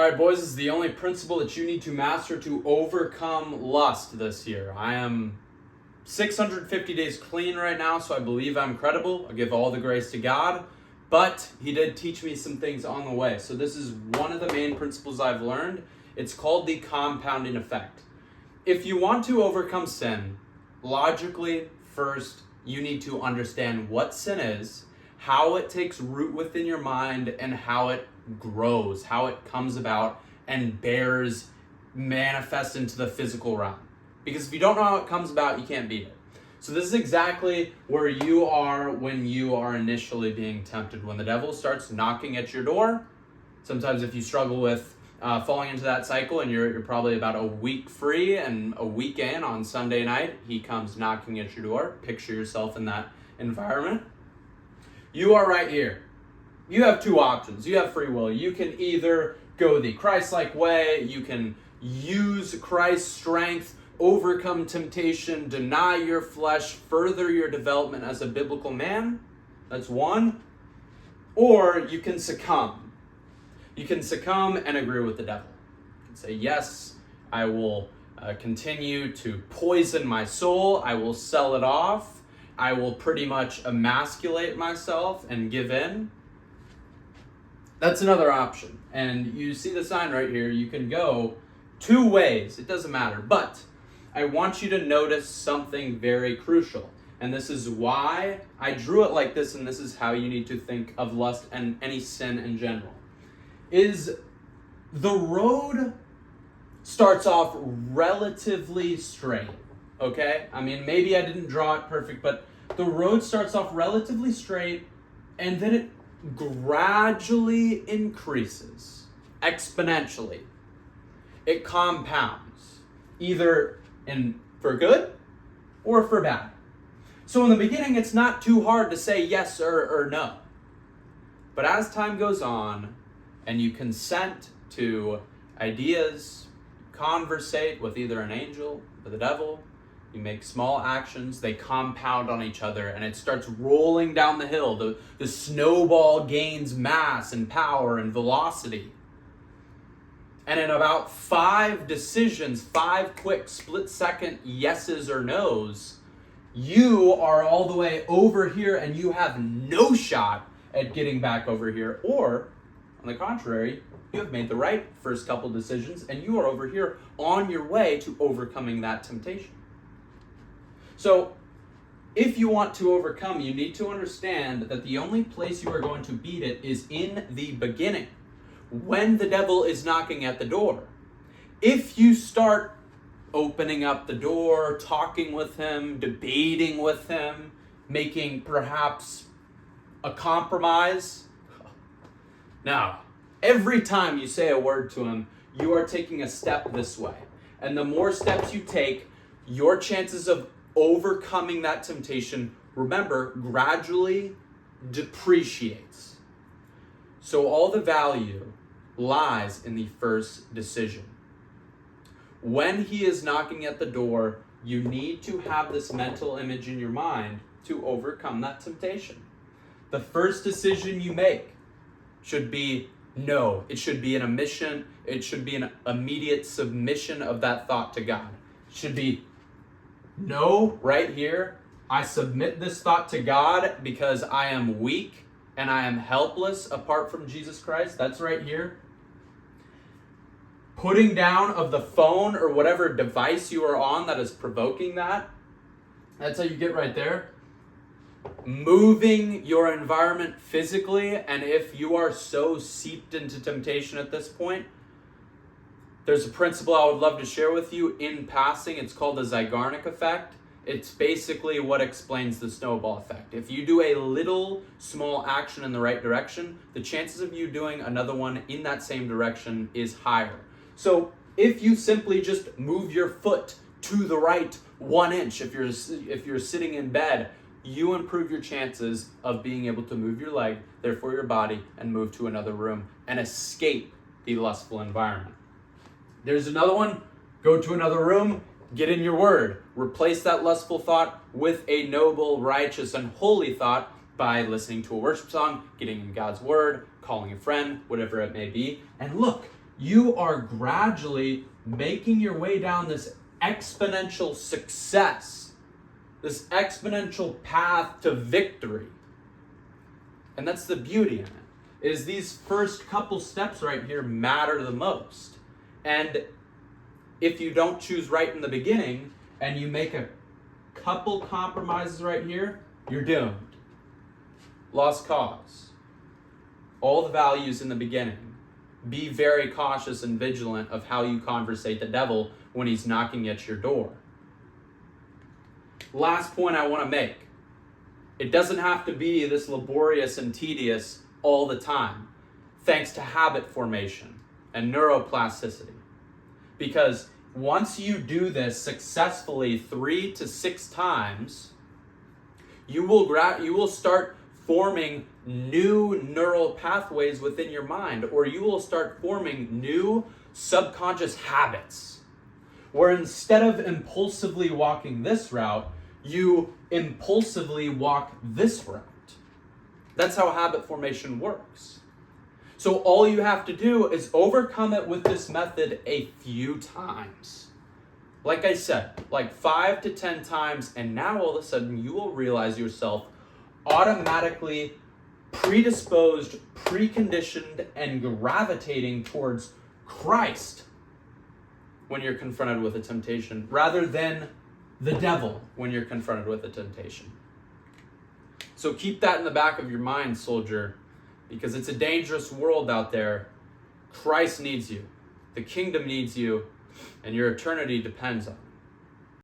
All right, boys, this is the only principle that you need to master to overcome lust this year. I am 650 days clean right now, so I believe I'm credible. I give all the grace to God, but he did teach me some things on the way. So this is one of the main principles I've learned. It's called the compounding effect. If you want to overcome sin, logically, first, you need to understand what sin is, how it takes root within your mind, and how it grows, how it comes about and manifests into the physical realm. Because if you don't know how it comes about, you can't beat it. So this is exactly where you are when you are initially being tempted. When the devil starts knocking at your door, sometimes if you struggle with falling into that cycle and you're probably about a week free and a week in on Sunday night, he comes knocking at your door. Picture yourself in that environment. You are right here. You have two options. You have free will. You can either go the Christ-like way, you can use Christ's strength, overcome temptation, deny your flesh, further your development as a biblical man. That's one. Or you can succumb. You can succumb and agree with the devil. You can say, yes, I will continue to poison my soul. I will sell it off. I will pretty much emasculate myself and give in. That's another option. And you see the sign right here. You can go two ways. It doesn't matter. But I want you to notice something very crucial. And this is why I drew it like this, and this is how you need to think of lust and any sin in general. Is the road starts off relatively straight. Okay? I mean, maybe I didn't draw it perfect, but the road starts off relatively straight, and then it gradually increases exponentially. It compounds, either for good or for bad. So in the beginning, it's not too hard to say yes or no. But as time goes on, and you consent to ideas, conversate with either an angel or the devil, you make small actions, they compound on each other, and it starts rolling down the hill. The snowball gains mass and power and velocity. And in about 5 decisions, 5 quick split-second yeses or nos, you are all the way over here and you have no shot at getting back over here. Or, on the contrary, you have made the right first couple decisions and you are over here on your way to overcoming that temptation. So, if you want to overcome, you need to understand that the only place you are going to beat it is in the beginning, when the devil is knocking at the door. If you start opening up the door, talking with him, debating with him, making perhaps a compromise, now, every time you say a word to him, you are taking a step this way. And the more steps you take, your chances of overcoming that temptation, remember, gradually depreciates. So all the value lies in the first decision. When he is knocking at the door, you need to have this mental image in your mind to overcome that temptation. The first decision you make should be no. It should be an omission. It should be an immediate submission of that thought to God. It should be no, right here. I submit this thought to God because I am weak and I am helpless apart from Jesus Christ. That's right here. Putting down of the phone or whatever device you are on that is provoking that. That's how you get right there. Moving your environment physically, and if you are so seeped into temptation at this point, there's a principle I would love to share with you in passing. It's called the Zygonic Effect. It's basically what explains the snowball effect. If you do a little small action in the right direction, the chances of you doing another one in that same direction is higher. So if you simply just move your foot to the right 1 inch, if you're sitting in bed, you improve your chances of being able to move your leg, therefore your body, and move to another room and escape the lustful environment. There's another one. Go to another room, get in your word. Replace that lustful thought with a noble, righteous, and holy thought by listening to a worship song, getting in God's word, calling a friend, whatever it may be. And look, you are gradually making your way down this exponential success, this exponential path to victory. And that's the beauty in it, is these first couple steps right here matter the most. And if you don't choose right in the beginning and you make a couple compromises right here, you're doomed. Lost cause. All the values in the beginning. Be very cautious and vigilant of how you conversate the devil when he's knocking at your door. Last point I want to make. It doesn't have to be this laborious and tedious all the time, thanks to habit formation and neuroplasticity. Because once you do this successfully 3 to 6 times, you will start forming new neural pathways within your mind, or you will start forming new subconscious habits, where instead of impulsively walking this route, you impulsively walk this route. That's how habit formation works. So all you have to do is overcome it with this method a few times. Like I said, like 5 to 10 times, and now all of a sudden you will realize yourself automatically predisposed, preconditioned, and gravitating towards Christ when you're confronted with a temptation, rather than the devil when you're confronted with a temptation. So keep that in the back of your mind, soldier, because it's a dangerous world out there. Christ needs you, the kingdom needs you, and your eternity depends on it.